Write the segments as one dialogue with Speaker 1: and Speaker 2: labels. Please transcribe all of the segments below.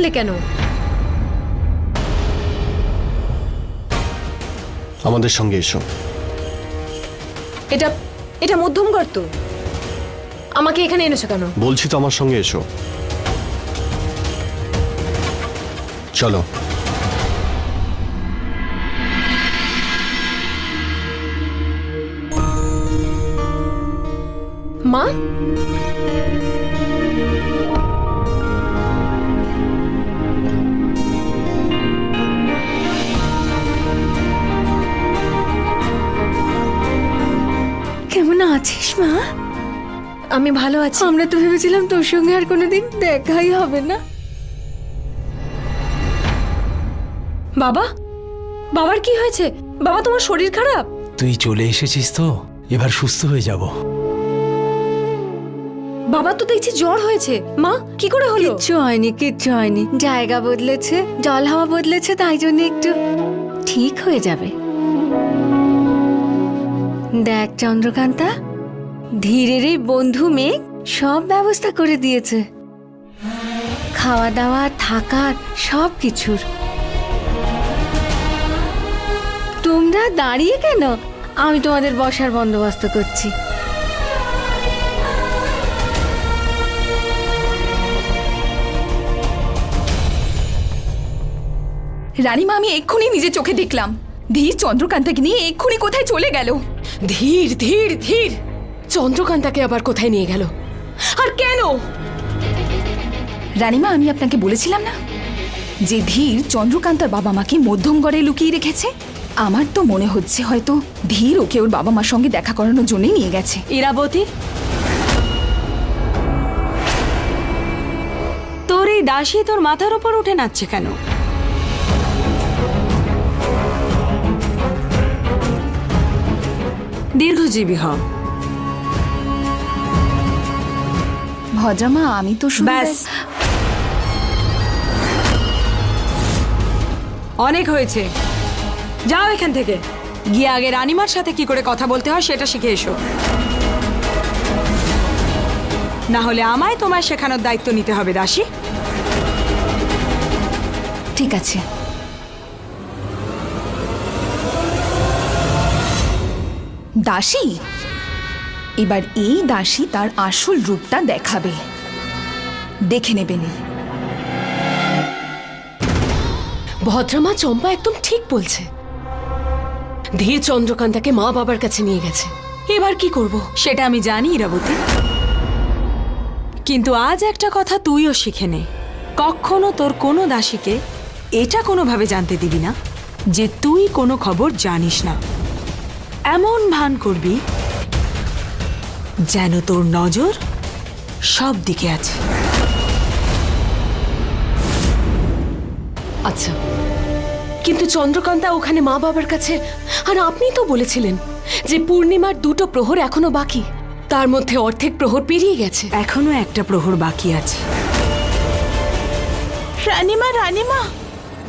Speaker 1: আনলে কেন?
Speaker 2: আমাদের সঙ্গে এসো।
Speaker 1: এটা এটা মধ্যম গর্ত। আমাকে এখানে এনেছো কেন?
Speaker 2: বলছি তো আমার সঙ্গে এসো। চলো।
Speaker 1: মা,
Speaker 3: কেমন আছিস মা?
Speaker 1: আমি ভালো আছি।
Speaker 3: আমরা তো ভেবেছিলাম তোর সঙ্গে আর কোনোদিন দেখাই হবে না।
Speaker 1: বাবা, বাবার কি হয়েছে? বাবা, তোমার শরীর খারাপ?
Speaker 4: তুই চলে এসেছিস তো, এবার সুস্থ হয়ে যাব।
Speaker 1: বাবা তো দেখছি জ্বর হয়েছে। মা, কি করে হলো?
Speaker 3: কিচ্ছু হয়নি, কিচ্ছু হয়নি। জায়গা বদলেছে, জল হাওয়া বদলেছে, তাই জন্য একটু ঠিক হয়ে যাবে। দেখ চন্দ্রকান্তা, ধীরের এই বন্ধু মেয়ে সব ব্যবস্থা করে দিয়েছে, খাওয়া দাওয়া, থাকার, সব কিছুর। তোমরা দাঁড়িয়ে কেন? আমি তোমাদের বসার বন্দোবস্ত করছি।
Speaker 5: রানীমা, আমি এক্ষুনি নিজে চোখে দেখলাম ধীর চন্দ্রকান্তাকে নিয়ে এক্ষুনি কোথায় চলে গেল।
Speaker 1: ধীর ধীর ধীর, চন্দ্রকান্তাকে আবার কোথায় নিয়ে গেল? আর কেন?
Speaker 5: রানীমা, আমি আপনাকে বলেছিলাম না যে ধীর চন্দ্রকান্তার বাবা মাকে মধ্যমগড়ে লুকিয়ে রেখেছে। আমার তো মনে হচ্ছে হয়তো ধীর ওকে ওর বাবা মার সঙ্গে দেখা করানোর জন্যই নিয়ে গেছে।
Speaker 6: ইরাবতী, তোর এই দাসী তোর মাথার উপর উঠে নাচছে কেন? দীর্ঘজীবী হ।
Speaker 5: ভদ্রামা, আমি তো শুধু
Speaker 6: ব্যাস, অনেক হয়েছে। যাও এখান থেকে, গিয়ে আগে রানীমার সাথে কি করে কথা বলতে হয় সেটা শিখে এসো। না হলে আমায় তোমায় শেখানোর দায়িত্ব নিতে হবে দাসী।
Speaker 5: ঠিক আছে। দাসী, এবার এই দাসী তার আসল রূপটা দেখাবে, দেখে নেবেন।
Speaker 1: ভদ্রমা চম্পা একদম ঠিক বলছে। ধীর চন্দ্রকান্তাকে মা বাবার কাছে নিয়ে গেছে। এবার কি করব?
Speaker 6: সেটা আমি জানি ইরাবতী, কিন্তু আজ একটা কথা তুইও শিখে নে। কখনো তোর কোনো দাসীকে এটা কোনোভাবে জানতে দিবি না যে তুই কোনো খবর জানিস না। এমন ভান করবি যেন তোর নজর সব দিকে আছে।
Speaker 1: আচ্ছা, কিন্তু চন্দ্রকান্তা ওখানে মা বাবার কাছে, আর আপনি তো বলেছিলেন যে পূর্ণিমার 2টো প্রহর এখনো বাকি, তার মধ্যে অর্ধেক প্রহর পেরিয়ে গেছে।
Speaker 6: এখনো একটা প্রহর বাকি আছে।
Speaker 7: রানীমা, রানীমা,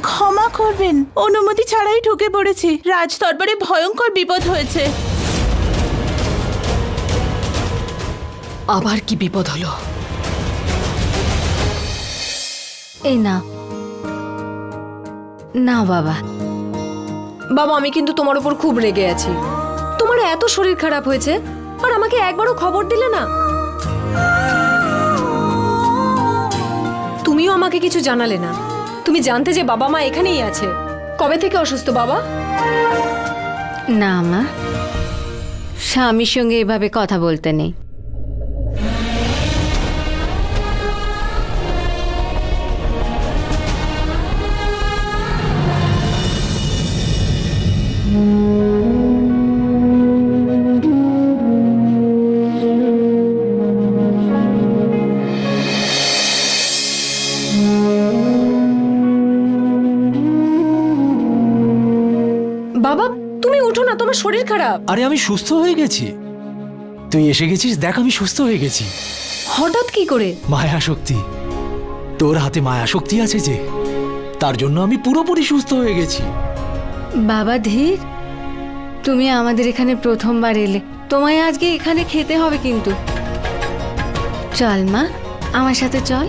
Speaker 7: ক্ষমা করবেন, অনুমতি ছাড়াই ঢুকে পড়েছি। রাজ দরবারে ভয়ঙ্কর বিপদ হয়েছে।
Speaker 1: আবার কি বিপদ হলো?
Speaker 3: এই না, না বাবা।
Speaker 1: বাবা, আমি কিন্তু তোমার উপর খুব রেগে আছি। তোমার এত শরীর খারাপ হয়েছে আর আমাকে একবারও খবর দিলে না। তুমিও আমাকে কিছু জানালে না। তুমি জানতে যে বাবা মা এখানেই আছে। কবে থেকে অসুস্থ বাবা?
Speaker 3: না মা, স্বামীর সঙ্গে এভাবে কথা বলতে নেই।
Speaker 1: বাবা, তুমি উঠো না, তোমার শরীর খারাপ।
Speaker 4: আরে আমি সুস্থ হয়ে গেছি। তুই এসে গেছিস, দেখ আমি সুস্থ হয়ে গেছি।
Speaker 1: হঠাৎ কি করে?
Speaker 4: মায়া শক্তি, তোর হাতে মায়া শক্তি আছে যে, তার জন্য আমি পুরোপুরি সুস্থ হয়ে গেছি।
Speaker 3: বাবা ধীর, তুমি আমাদের এখানে প্রথমবার এলে, তোমায় আজকে এখানে খেতে হবে কিন্তু। চল মা, আমার সাথে চল।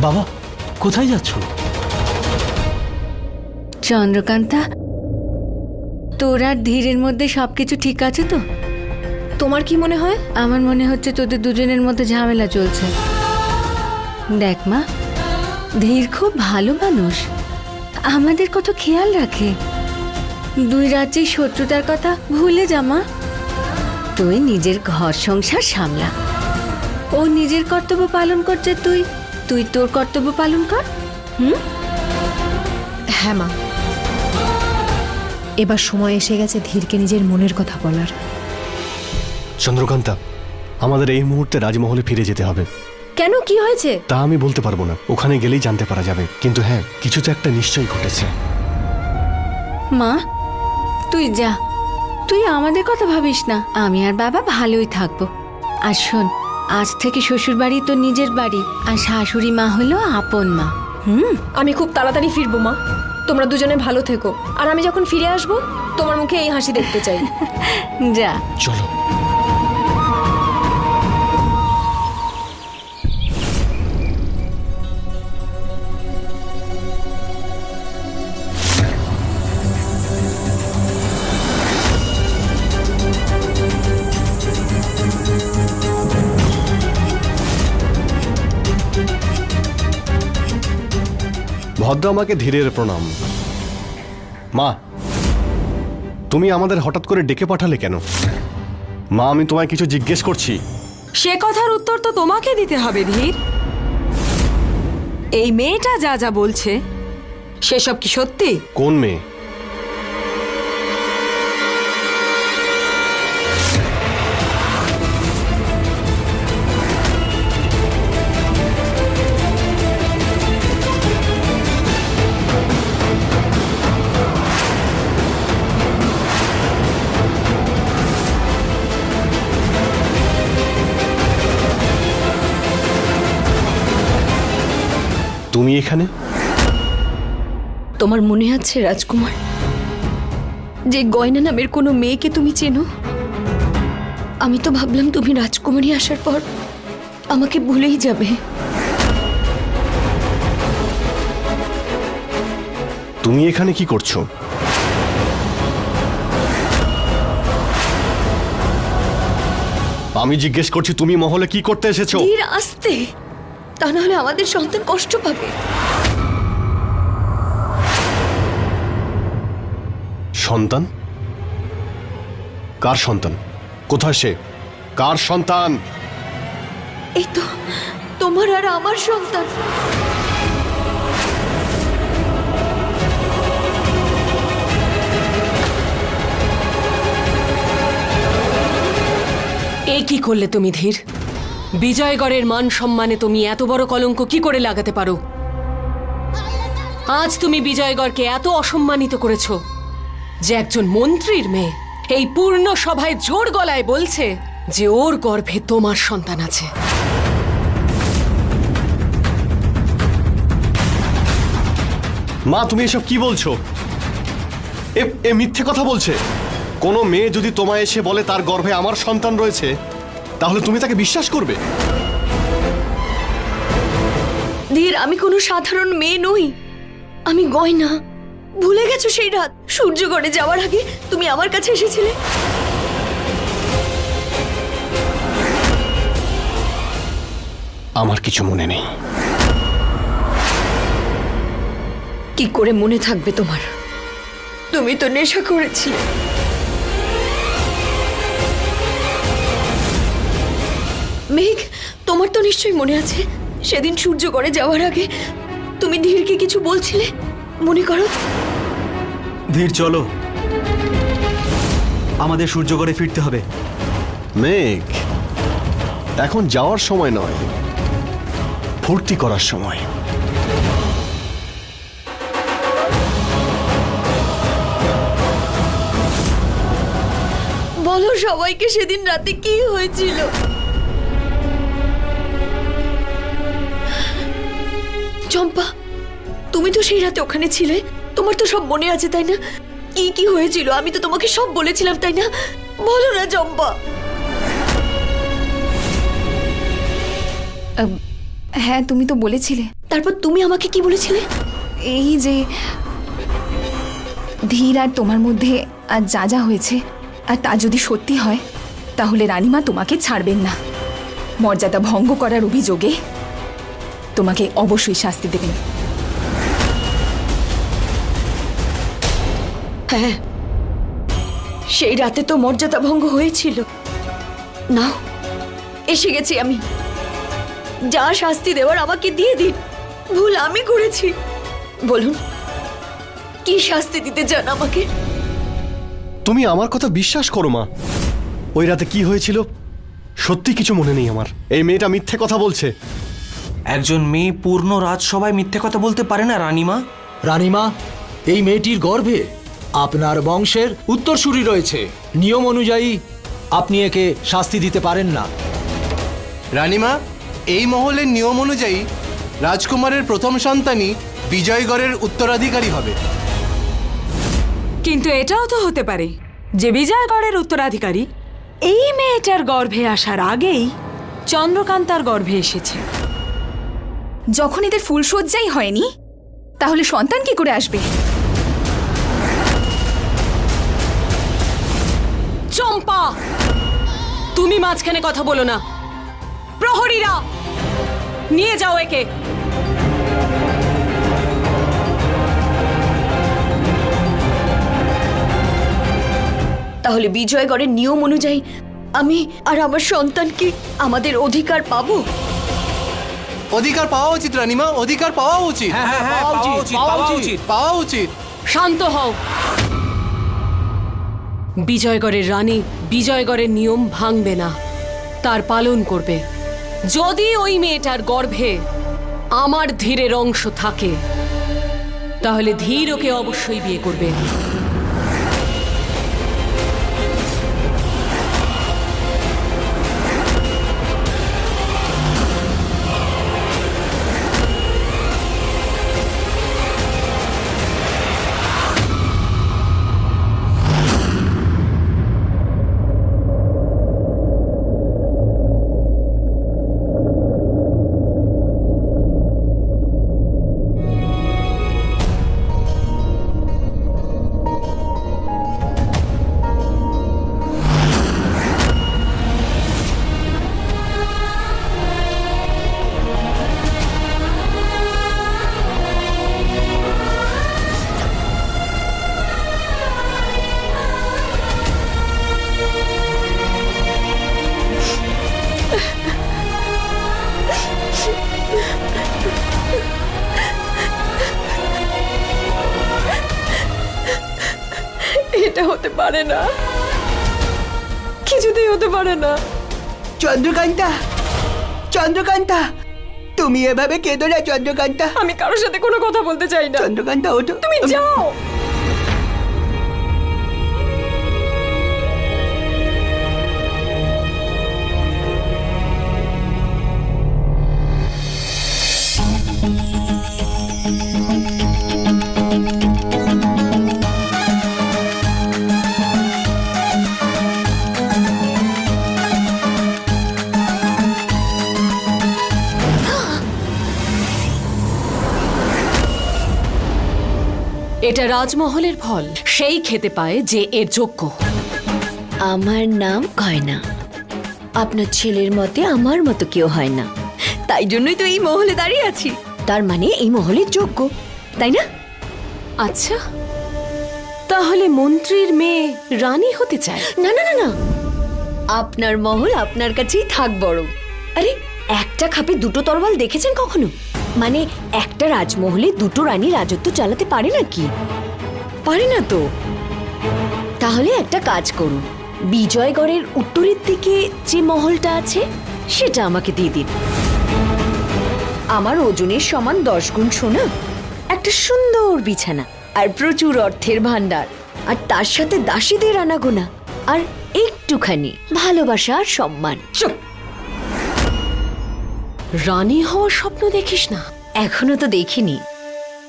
Speaker 4: বাবা কোথায় যাচ্ছ?
Speaker 3: চন্দ্রকান্তা, তোর আর ধীরের মধ্যে সবকিছু ঠিক আছে তো?
Speaker 1: তোমার কি মনে হয়?
Speaker 3: আমার মনে হচ্ছে তোদের দুজনের মধ্যে ঝামেলা চলছে। দেখ মা, ধীর খুব ভালো মানুষ, আমাদের কত খেয়াল রাখে। দুই রাজ্যের শত্রুতার কথা ভুলে যা মা। তুই নিজের ঘর সংসার সামলা। ও নিজের কর্তব্য পালন করছে, তুই তোর কর্তব্য পালন কর।
Speaker 8: হ্যাঁ মা, এবার সময় এসে গেছে ধীরকে নিজের মনের কথা বলার।
Speaker 2: চন্দ্রকান্তা, আমাদের এই মুহূর্তে রাজমহলে ফিরে যেতে হবে।
Speaker 8: কেন, কি হয়েছে?
Speaker 2: তা আমি বলতে পারবো না, ওখানে গেলেই জানতে পারা যাবে। কিন্তু হ্যাঁ, কিছু তো একটা নিশ্চয়ই ঘটেছে।
Speaker 3: মা তুই যা, তুই আমাদের কথা ভাবিস না। আমি আর বাবা ভালোই থাকবো। আর শোন, আজ থেকে শ্বশুর বাড়ি তো নিজের বাড়ি, আর শাশুড়ি মা হলো আপন মা।
Speaker 8: আমি খুব তাড়াতাড়ি ফিরবো মা, তোমরা দুজনে ভালো থেকো। আর আমি যখন ফিরে আসবো তোমার মুখে এই হাসি দেখতে চাই।
Speaker 3: যা।
Speaker 2: চলো। ভদ্র আমাকে ধীরের প্রণাম। মা, তুমি আমাদের হঠাৎ করে ডেকে পাঠালে কেন? মা, আমি তোমায় কিছু জিজ্ঞেস করছি।
Speaker 6: সে কথার উত্তর তো তোমাকে দিতে হবে ধীর। এই মেয়েটা যা যা বলছে সেসব কি সত্যি?
Speaker 2: কোন মেয়ে? তুমি এখানে?
Speaker 8: তোমার মনে আছে রাজকুমার, যে গয়না নামের কোনো মেয়েকে তুমি চেনো? আমি তো ভাবলাম তুমি রাজকুমারী আসার পর আমাকে ভুলেই যাবে।
Speaker 2: তুমি এখানে কি করছো? আমি জিজ্ঞেস করছি, তুমি মহলে কি করতে এসেছো?
Speaker 8: ধীর, আস্তে, তা না হলে আমাদের সন্তান কষ্ট পাবে।
Speaker 2: সন্তান? কার সন্তান? কোথায় সে? কার সন্তান?
Speaker 8: এই তো তোমার আর আমার সন্তান।
Speaker 1: এ কি করলে তুমি ধীর? বিজয়গড়ের মান সম্মানে তুমি এত বড় কলঙ্ক কি করে লাগাতে পারো? আজ তুমি বিজয়গড়কে এত অসম্মানিত করেছো যে একজন মন্ত্রীর মেয়ে এই পূর্ণ সভায় জোর গলায় বলছে যে ওর গর্ভে তোমার সন্তান আছে।
Speaker 2: মা, তুমি এসব কি বলছো? এ মিথ্যে কথা বলছে। কোনো মেয়ে যদি তোমায় এসে বলে তার গর্ভে আমার সন্তান রয়েছে, তাহলে তুমি তাকে বিশ্বাস করবে?
Speaker 8: ধীর, আমি কোনো সাধারণ মেয়ে নই, আমি গয়না। ভুলে গেছো সেই রাত সূর্যগড়ে যাওয়ার আগে তুমি আমার কাছে এসেছিলে?
Speaker 2: আমার কিছু মনে নেই।
Speaker 8: কি করে মনে থাকবে তোমার? তুমি তো নেশা করেছিলে। মেঘ, তোমার তো নিশ্চয়ই মনে আছে সেদিন সূর্যগড়ে যাওয়ার আগে তুমি ধীরকে কিছু বলছিলে, মনে করো?
Speaker 9: ধীর, চলো, আমাদের সূর্যগড়ে ফিরতে হবে।
Speaker 2: মেঘ, এখন যাওয়ার সময় নয়, ফুর্তি করার সময়।
Speaker 8: বলো সবাইকে সেদিন রাতে কি হয়েছিল। চম্পা, তুমি তো সেই রাতে ওখানে ছিলে, তোমার তো সব মনে আছে তাই না? কি কি হয়েছিল আমি তো তোমাকে সব বলেছিলাম তাই না? বলো না চম্পা।
Speaker 5: হ্যাঁ, তুমি তো বলেছিলে।
Speaker 8: তারপর তুমি আমাকে কি বলেছিলে?
Speaker 5: এই যে ধীর আর তোমার মধ্যে আর যা যা হয়েছে, আর তা যদি সত্যি হয় তাহলে রানীমা তোমাকে ছাড়বেন না। মর্যাদা ভঙ্গ করার অভিযোগে তোমাকে অবশ্যই শাস্তি দেবেন।
Speaker 8: হ্যাঁ, সেই রাতে তো মর্যাদা ভঙ্গ হয়েছিল। নাও, এসে গেছি আমি। যা শাস্তি দেওয়ার আমাকে দিয়ে দিন। ভুল আমি করেছি। বলুন, কি শাস্তি দিতে চান আমাকে?
Speaker 2: তুমি আমার কথা বিশ্বাস করো মা, ওই রাতে কি হয়েছিল সত্যি কিছু মনে নেই আমার। এই মেয়েটা মিথ্যে কথা বলছে।
Speaker 9: একজন মেয়ে পূর্ণ রাজসভায় মিথ্যে কথা বলতে পারে না রানীমা।
Speaker 4: রানীমা, এই মেয়েটির গর্ভে আপনার বংশের উত্তরসূরি রয়েছে। নিয়ম অনুযায়ী আপনি একে শাস্তি দিতে পারেন না।
Speaker 10: রানীমা, এই মহলের নিয়ম অনুযায়ী রাজকুমারের প্রথম সন্তানই বিজয়গড়ের উত্তরাধিকারী হবে।
Speaker 6: কিন্তু এটাও তো হতে পারে যে বিজয়গড়ের উত্তরাধিকারী এই মেয়েটার গর্ভে আসার আগেই চন্দ্রকান্তার গর্ভে এসেছে।
Speaker 5: যখন এদের ফুলশয্যাই হয়নি, তাহলে সন্তান কি করে আসবে?
Speaker 1: চম্পা, তুমি মাঝখানে কথা বলো না। প্রহরীরা, নিয়ে যাও একে।
Speaker 8: তাহলে বিজয়গড়ের নিয়ম অনুযায়ী আমি আর আমার সন্তান কি আমাদের অধিকার পাবো?
Speaker 10: অধিকার পাওয়া উচিত রানীমা, অধিকার পাওয়া উচিত। পাওয়া উচিত।
Speaker 1: শান্ত হও। বিজয়গড়ের রানী বিজয়গড়ের নিয়ম ভাঙবে না, তার পালন করবে। যদি ওই মেয়েটার গর্ভে আমার ধীরের অংশ থাকে তাহলে ধীর ওকে অবশ্যই বিয়ে করবে।
Speaker 8: এটা হতে পারে না, কিছুতেই হতে পারে না।
Speaker 7: চন্দ্রকান্তা, চন্দ্রকান্তা, তুমি এভাবে কেঁদো না চন্দ্রকান্তা।
Speaker 8: আমি কারোর সাথে কোনো কথা বলতে চাই না।
Speaker 7: চন্দ্রকান্তা, ওঠো।
Speaker 8: তুমি যাও।
Speaker 1: এটা রাজমহলের ফল, সেই খেতে পায় যে এর যোগ্য।
Speaker 8: আমার নাম গয়না। আপনার ছেলের মতে আমার মতো কেউ হয় না, তাই জন্যই তো এই মহলে দাঁড়িয়ে আছি। তার মানে এই মহলের যোগ্য, তাই না?
Speaker 1: আচ্ছা, তাহলে মন্ত্রীর মেয়ে রানী হতে চায়?
Speaker 8: না না না না, আপনার মহল আপনার কাছেই থাক বরং। আরে, একটা খাপে দুটো তরোয়াল দেখেছেন কখনো? মানে একটা রাজমহলে দুটো রানী রাজত্ব চালাতে পারে নাকি? পারে না তো। তাহলে একটা কাজ করুন, বিজয়গড়ের উত্তরের দিকে যে মহলটা আছে সেটা আমাকে দিয়ে দিন। আমার ওজনের সমান 10 গুণ সোনা, একটা সুন্দর বিছানা, আর প্রচুর অর্থের ভান্ডার, আর তার সাথে দাসীদের আনাগোনা, আর একটুখানি ভালোবাসা আর সম্মান।
Speaker 1: চুপ! রানী হওয়ার স্বপ্ন দেখিস না?
Speaker 8: এখনো তো দেখিনি,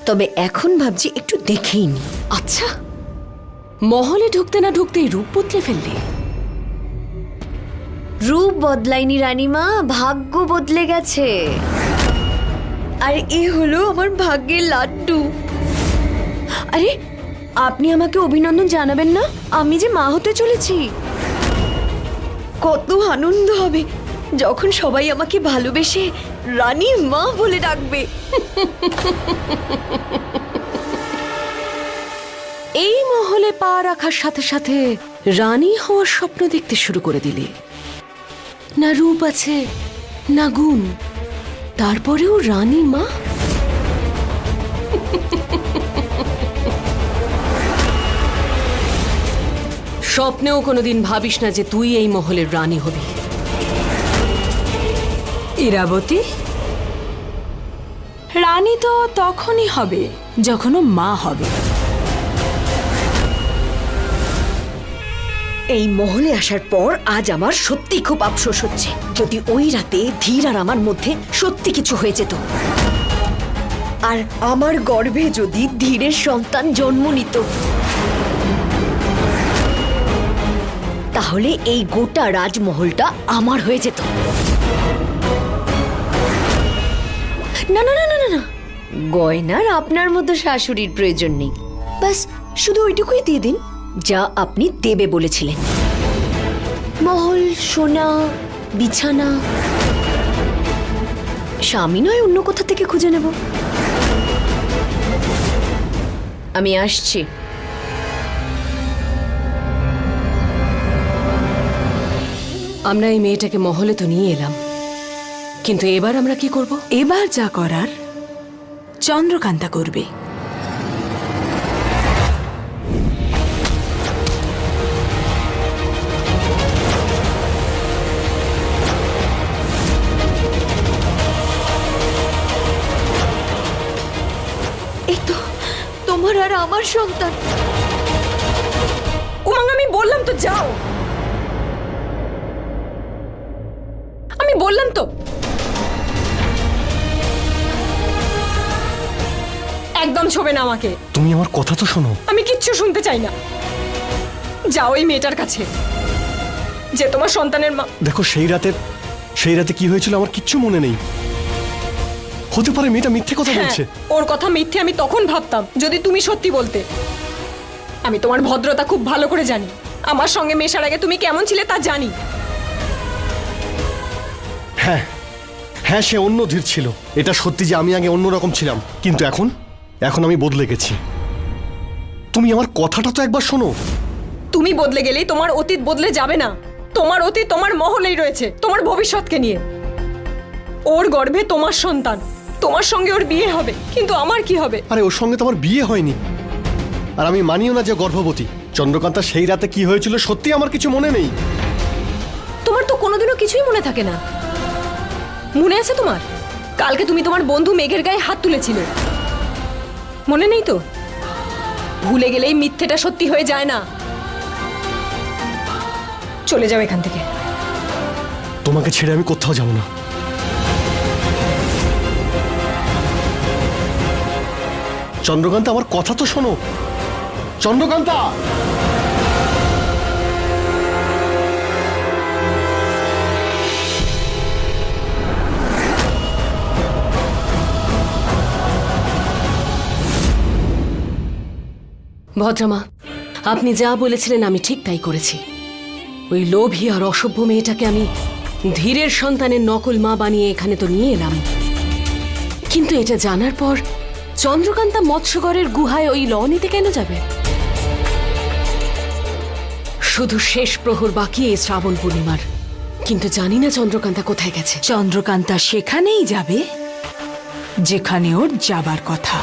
Speaker 8: তবে এখন ভাবছি একটু দেখেই নি।
Speaker 1: আচ্ছা, মহলে ঢুকতে না ঢুকতেই রূপ বদলে ফেললি?
Speaker 8: রূপ বদলাইনি রানীমা, ভাগ্য বদলে গেছে। আর এ হলো আমার ভাগ্যের লাড্ডু। আরে আপনি আমাকে অভিনন্দন জানাবেন না? আমি যে মা হতে চলেছি। কত আনন্দ হবে যখন সবাই আমাকে ভালোবেসে রানী মা বলে ডাকবে।
Speaker 1: এই মহলে পা রাখার সাথে সাথে রানী হওয়ার স্বপ্ন দেখতে শুরু করে দিলে। না রূপ আছে না গুণ, তারপরেও রানী মা। স্বপ্নেও কোনোদিন ভাবিস না যে তুই এই মহলের রানী হবি।
Speaker 6: ইরাবতী, রানী তো তখনই হবে যখন ও মা হবে।
Speaker 8: এই মহলে আসার পর আজ আমার সত্যি খুব আফসোস হচ্ছে। যদি ওই রাতে ধীর আর আমার মধ্যে সত্যি কিছু হয়ে যেত, আর আমার গর্ভে যদি ধীরের সন্তান জন্ম নিত, তাহলে এই গোটা রাজমহলটা আমার হয়ে যেত। না না না না না না, গয়নার আপনার মতো শাশুড়ির প্রয়োজন নেই। বাস শুধু ওইটুকুই দিয়ে দিন যা আপনি দেবে বলেছিলেন। মহল, সোনা, বিছানা স্বামী নয় অন্য কোথা থেকে খুঁজে নেব। আমি আসছি।
Speaker 1: আমরা এই মেয়েটাকে মহলে তো নিয়ে এলাম, কিন্তু এবার আমরা কি করব?
Speaker 6: এবার যা করার চন্দ্রকান্তা করবে।
Speaker 8: এই তো তোমার আর আমার সন্তান।
Speaker 1: উমাং, আমি বললাম তো যাও, আমি বললাম তো। একদম ছোবে না আমাকে।
Speaker 2: তুমি আমার কথা তো শোনো।
Speaker 1: আমি কিচ্ছু শুনতে চাই না। যাও এই মেয়েটার কাছে, যে তোমার সন্তানের মা।
Speaker 2: দেখো, সেই রাতে কি হয়েছিল আমার কিচ্ছু মনে নেই। হতে পারে মেয়েটা মিথ্যে কথা বলছে।
Speaker 1: ওর কথা মিথ্যে আমি তখন ভাবতাম যদি তুমি সত্যি বলতে। আমি তোমার ভদ্রতা খুব ভালো করে জানি। আমার সঙ্গে মেশার আগে তুমি কেমন ছিলে তা জানি।
Speaker 2: হ্যাঁ হ্যাঁ, সে অন্য ধীর ছিল। এটা সত্যি যে আমি আগে অন্যরকম ছিলাম, কিন্তু এখন আমি বদলে গেছি। তুমি আমার কথাটা তো একবার শোনো।
Speaker 1: তুমি বদলে গেলেই তোমার অতীত বদলে যাবে না। তোমার অতীত তোমার মহলেই রয়েছে, তোমার ভবিষ্যৎকে নিয়ে। ওর গর্ভে তোমার সন্তান, তোমার সঙ্গে ওর বিয়ে হবে, কিন্তু আমার কি হবে?
Speaker 2: আরে ওর সঙ্গে তো আমার বিয়ে হয়নি, আর আমি মানিও না যে গর্ভবতী। চন্দ্রকান্তা, সেই রাতে কি হয়েছিল সত্যি আমার কিছু মনে নেই।
Speaker 1: তোমার তো কোনোদিনও কিছুই মনে থাকে না। মনে আছে তোমার? কালকে তুমি তোমার বন্ধু মেঘের গায়ে হাত তুলেছিলে, মনে নেই তো? ভুলে গেলেই মিথ্যেটা সত্যি হয়ে যায় না। চলে যাও এখান থেকে।
Speaker 2: তোমাকে ছেড়ে আমি কোথাও যাব না। চন্দ্রকান্তা, আমার কথা তো শোনো। চন্দ্রকান্তা,
Speaker 1: ভদ্রমা, আপনি যা বলেছিলেন আমি ঠিক তাই করেছি। ওই লোভী আর অসভ্য মেয়েটাকে আমি ধীরের সন্তানের নকল মা বানিয়ে এখানে তো নিয়ে এলাম, কিন্তু এটা জানার পর চন্দ্রকান্তা মৎস্যগড়ের গুহায় ওই ল নিতে কেন যাবে? শুধু শেষ প্রহর বাকি এই শ্রাবণ পূর্ণিমার, কিন্তু জানি না চন্দ্রকান্তা কোথায় গেছে।
Speaker 6: চন্দ্রকান্তা সেখানেই যাবে যেখানে ওর যাবার কথা।